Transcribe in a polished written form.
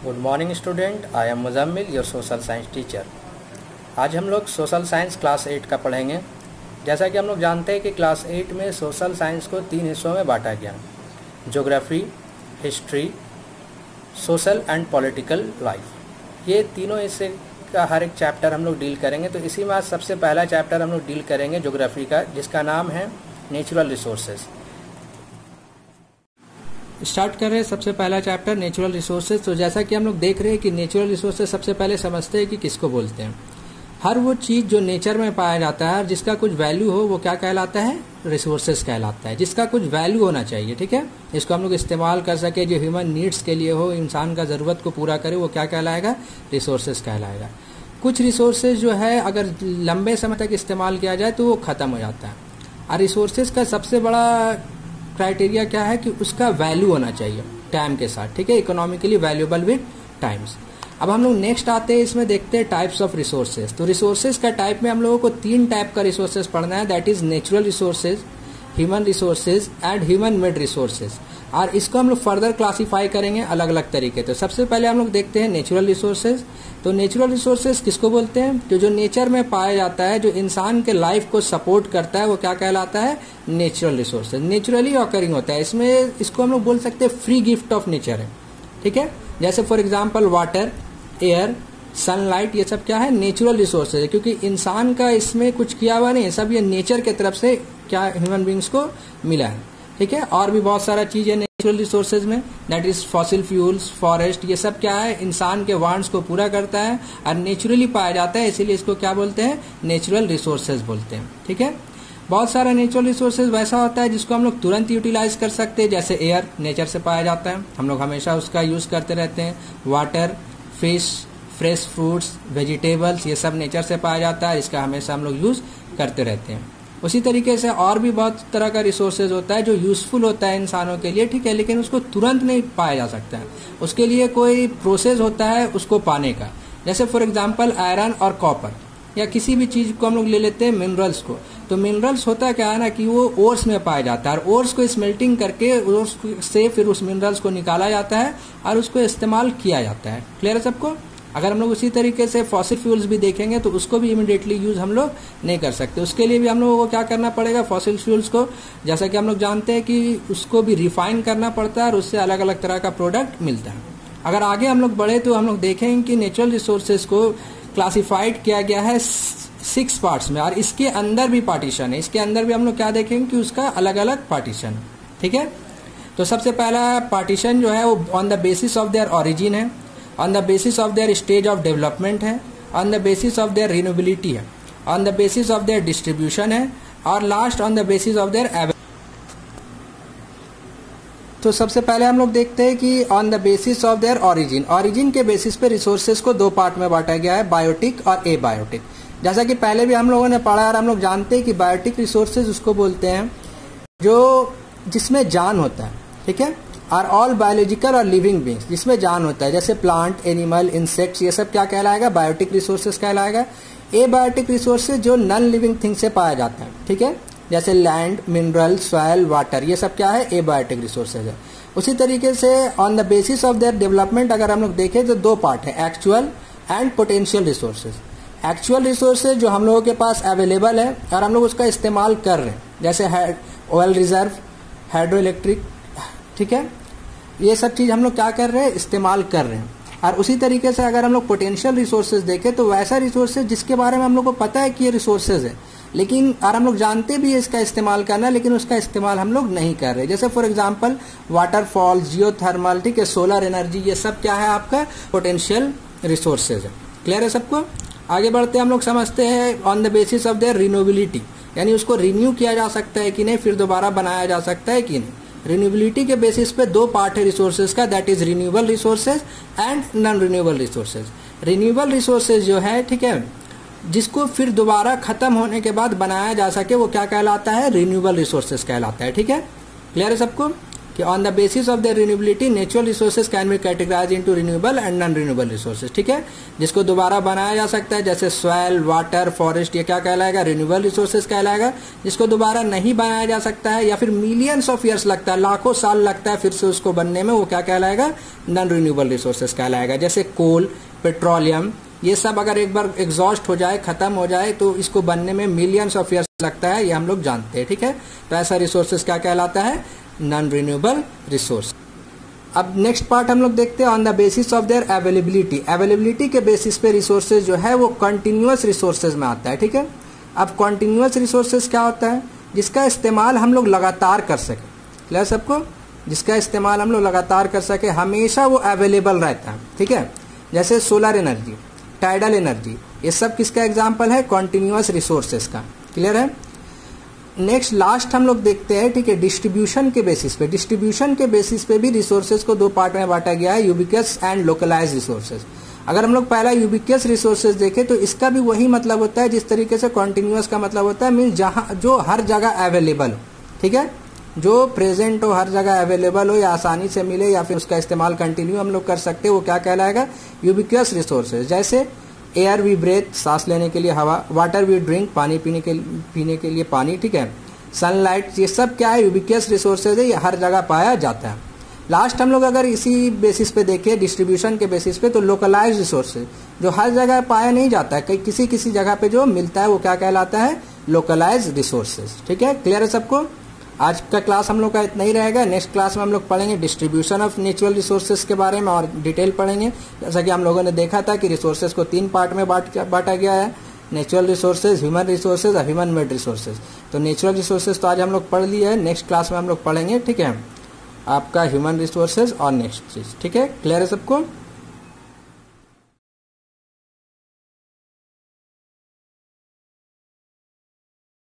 Good morning student, I am Muzammil, your social science teacher. आज हम लोग सोशल साइंस क्लास 8 का पढ़ेंगे। जैसा कि हम लोग जानते हैं कि क्लास 8 में सोशल साइंस को 3 हिस्सों में बांटा गया: geography, history, social and political life. ये तीनों हिस्से का हर एक चैप्टर हम लोग डील करेंगे। तो इसी में आज सबसे पहला चैप्टर हम लोग डील करेंगे ज्योग्राफी का, जिसका नाम है नेचुरल रिसोर्सेज। स्टार्ट कर रहे हैं सबसे पहला चैप्टर नेचुरल रिसोर्सेज। तो जैसा कि हम लोग देख रहे हैं कि नेचुरल रिसोर्सेज सबसे पहले समझते हैं कि किसको बोलते हैं। हर वो चीज़ जो नेचर में पाया जाता है और जिसका कुछ वैल्यू हो वो क्या कहलाता है? रिसोर्सेज कहलाता है। जिसका कुछ वैल्यू होना चाहिए, ठीक है, इसको हम लोग इस्तेमाल कर सके, जो ह्यूमन नीड्स के लिए हो, इंसान का ज़रूरत को पूरा करे, वो क्या कहलाएगा? रिसोर्सेज कहलाएगा। कुछ रिसोर्सेज जो है अगर लंबे समय तक इस्तेमाल किया जाए तो वो ख़त्म हो जाता है। और रिसोर्सेज का सबसे बड़ा क्राइटेरिया क्या है कि उसका वैल्यू होना चाहिए टाइम के साथ, ठीक है, इकोनॉमिकली वैल्यूएबल विद टाइम्स। अब हम लोग नेक्स्ट आते हैं, इसमें देखते हैं टाइप्स ऑफ रिसोर्सेज। तो रिसोर्सेज का टाइप में हम लोगों को 3 टाइप का रिसोर्सेज पढ़ना है, that is natural resources, human resources and human made resources. और इसको हम लोग फर्दर क्लासीफाई करेंगे अलग अलग तरीके। तो सबसे पहले हम लोग देखते हैं नेचुरल रिसोर्सेज। तो नेचुरल रिसोर्सेज किसको बोलते हैं? तो जो नेचर में पाया जाता है, जो इंसान के लाइफ को सपोर्ट करता है, वो क्या कहलाता है? Natural resources. नेचुरली ऑकरिंग होता है, इसमें इसको हम लोग बोल सकते हैं फ्री गिफ्ट ऑफ नेचर है, ठीक है। जैसे for example water, air, sunlight, ये सब क्या है? नेचुरल रिसोर्सेज है, क्योंकि इंसान का इसमें कुछ किया हुआ नहीं है, सब ये नेचर के तरफ से क्या ह्यूमन बींग्स को मिला है, ठीक है। और भी बहुत सारा चीज है नेचुरल रिसोर्सेज में, that is fossil fuels, forest, ये सब क्या है? इंसान के वांट्स को पूरा करता है और नेचुरली पाया जाता है, इसीलिए इसको क्या बोलते हैं? नेचुरल रिसोर्सेज बोलते हैं, ठीक है। बहुत सारा नेचुरल रिसोर्सेज वैसा होता है जिसको हम लोग तुरंत यूटिलाइज कर सकते हैं, जैसे एयर नेचर से पाया जाता है, हम लोग हमेशा उसका यूज करते रहते हैं। Water, fish, fresh fruits, vegetables, ये सब नेचर से पाया जाता है, इसका हमेशा हम लोग यूज करते रहते हैं। उसी तरीके से और भी बहुत तरह का रिसोर्सेज होता है जो यूजफुल होता है इंसानों के लिए, ठीक है, लेकिन उसको तुरंत नहीं पाया जा सकता है, उसके लिए कोई प्रोसेस होता है उसको पाने का। जैसे फॉर एग्जांपल आयरन और कॉपर, या किसी भी चीज को हम लोग ले लेते हैं मिनरल्स को। तो मिनरल्स होता क्या है ना कि वो ओर्स में पाया जाता है, और ओर्स को स्मेल्टिंग करके ओर्स से फिर उस मिनरल्स को निकाला जाता है और उसको इस्तेमाल किया जाता है। क्लियर है सबको? अगर हम लोग उसी तरीके से फॉसिल फ्यूल्स भी देखेंगे तो उसको भी इमीडिएटली यूज हम लोग नहीं कर सकते, उसके लिए भी हम लोगों को क्या करना पड़ेगा? फॉसिल फ्यूल्स को, जैसा कि हम लोग जानते हैं कि उसको भी रिफाइन करना पड़ता है और उससे अलग अलग तरह का प्रोडक्ट मिलता है। अगर आगे हम लोग बढ़े तो हम लोग देखेंगे कि नेचुरल रिसोर्सेज को क्लासिफाइड किया गया है 6 पार्ट्स में, और इसके अंदर भी पार्टीशन है। इसके अंदर भी हम लोग क्या देखेंगे कि उसका अलग अलग पार्टीशन है, ठीक है। तो सबसे पहला पार्टीशन जो है वो on the basis of their origin है, on the basis of their stage of development है, on the basis of their renewability है, on the basis of their distribution है, और last on the basis of their average. तो सबसे पहले हम लोग देखते हैं कि on the basis of their origin, origin के बेसिस पे रिसोर्सेज को 2 पार्ट में बांटा गया है, बायोटिक और एबायोटिक। जैसा कि पहले भी हम लोगों ने पढ़ा, और हम लोग जानते हैं कि बायोटिक रिसोर्सेज उसको बोलते हैं जो जिसमें जान होता है, ठीक है, और ऑल बायोलॉजिकल और लिविंग बींग्स, जिसमें जान होता है, जैसे प्लांट, एनिमल, इंसेक्ट्स, ये सब क्या कहलाएगा? बायोटिक रिसोर्सेज कहलाएगा। एबायोटिक रिसोर्सेज जो नॉन लिविंग थिंग से पाया जाता है, ठीक है, जैसे लैंड, मिनरल, सॉइल, वाटर, ये सब क्या है? एबायोटिक रिसोर्सेज है। उसी तरीके से on the basis of their development अगर हम लोग देखें तो 2 पार्ट है, actual and potential resources. Actual resources जो हम लोगों के पास अवेलेबल है और हम लोग उसका इस्तेमाल कर रहे हैं, जैसे ऑयल रिजर्व, हाइड्रो इलेक्ट्रिक, ठीक है, ये सब चीज हम लोग क्या कर रहे हैं? इस्तेमाल कर रहे हैं। और उसी तरीके से अगर हम लोग पोटेंशियल रिसोर्सेज देखें तो वैसा रिसोर्सेज जिसके बारे में हम लोग को पता है कि ये रिसोर्सेज है, लेकिन और हम लोग जानते भी है इसका इस्तेमाल करना, लेकिन उसका इस्तेमाल हम लोग नहीं कर रहे। जैसे फॉर एग्जांपल वाटरफॉल, जियोथर्मल, ठीक है, सोलर एनर्जी, ये सब क्या है? आपका पोटेंशियल रिसोर्सेज है। क्लियर है सबको? आगे बढ़ते हम लोग समझते हैं on the basis of their renewability, यानी उसको रिन्यू किया जा सकता है कि नहीं, फिर दोबारा बनाया जा सकता है कि नहीं। रिन्यूएबिलिटी के बेसिस पे 2 पार्ट है रिसोर्सेज का, that is renewable resources and non renewable resources. Renewable resources जो है, ठीक है, जिसको फिर दोबारा खत्म होने के बाद बनाया जा सके, वो क्या कहलाता है? रिन्यूएबल रिसोर्सेज कहलाता है, ठीक है। क्लियर है सबको? कि on the basis of their renewability natural resources can be categorise into renewable and non renewable resources. ठीक है, जिसको दोबारा बनाया जा सकता है, जैसे सॉइल, वाटर, फॉरेस्ट, ये क्या कहलाएगा? रिन्यूएबल रिसोर्सेज कहलाएगा। जिसको दोबारा नहीं बनाया जा सकता है या फिर मिलियंस ऑफ ईयर्स लगता है, लाखों साल लगता है फिर से उसको बनने में, वो क्या कहलाएगा? नॉन रिन्यूएबल रिसोर्सेज कहलाएगा। जैसे कोल, पेट्रोलियम, ये सब अगर एक बार एग्जॉस्ट हो जाए, खत्म हो जाए, तो इसको बनने में मिलियंस ऑफ ईयर्स लगता है, ये हम लोग जानते हैं। ठीक है, तो ऐसा रिसोर्सेज क्या कहलाता है? Non renewable resource. अब नेक्स्ट पार्ट हम लोग देखते हैं on the basis of there availability. Availability के बेसिस पे रिसोर्सेज जो है वो कंटिन्यूअस रिसोर्सेज में आता है। ठीक है, अब कंटिन्यूअस रिसोर्सेज क्या होता है? जिसका इस्तेमाल हम लोग लगातार कर सके। क्लियर सबको? जिसका इस्तेमाल हम लोग लगातार कर सके, हमेशा वो अवेलेबल रहता है। ठीक है, जैसे सोलर एनर्जी, टाइडल एनर्जी, ये सब किसका एग्जाम्पल है? कंटिन्यूअस रिसोर्सेज का। क्लियर है? नेक्स्ट लास्ट हम लोग देखते हैं, ठीक है, डिस्ट्रीब्यूशन के बेसिस पे। डिस्ट्रीब्यूशन के बेसिस पे भी रिसोर्सेज को दो पार्ट में बांटा गया है, यूबिक्वस एंड लोकलाइज्ड रिसोर्सेज। अगर हम लोग पहला यूबिक्वस रिसोर्सेज देखें तो इसका भी वही मतलब होता है जिस तरीके से कॉन्टिन्यूअस का मतलब होता है, मीन जहां जो हर जगह अवेलेबल हो। ठीक है, जो प्रेजेंट हो, हर जगह अवेलेबल हो या आसानी से मिले या फिर उसका इस्तेमाल कंटिन्यू हम लोग कर सकते हैं, वो क्या कहलाएगा? यूबिक्वस रिसोर्सेज। जैसे एयर वी ब्रेथ, सांस लेने के लिए हवा, वाटर वी ड्रिंक, पानी पीने के लिए पानी। ठीक है, सनलाइट, ये सब क्या है? यूबिक्वस रिसोर्सेज है, ये हर जगह पाया जाता है। लास्ट हम लोग अगर इसी बेसिस पे देखें, डिस्ट्रीब्यूशन के बेसिस पे, तो लोकलाइज्ड रिसोर्सेज, जो हर जगह पाया नहीं जाता है, कहीं किसी किसी जगह पे जो मिलता है, वो क्या कहलाता है? Localised resources. ठीक है, क्लियर है सबको? आज का क्लास हम लोग का इतना ही रहेगा। नेक्स्ट क्लास में हम लोग पढ़ेंगे डिस्ट्रीब्यूशन ऑफ नेचुरल रिसोर्सेज के बारे में और डिटेल पढ़ेंगे। जैसा कि हम लोगों ने देखा था कि रिसोर्सेज को 3 पार्ट में बांटा गया है, नेचुरल रिसोर्सेज, ह्यूमन रिसोर्सेज और ह्यूमन मेड रिसोर्सेज। तो नेचुरल रिसोर्सेज तो आज हम लोग पढ़ लिए हैं, नेक्स्ट क्लास में हम लोग पढ़ेंगे। ठीक है, आपका ह्यूमन रिसोर्सेज और नेक्स्ट चीज। ठीक है, क्लियर है सबको?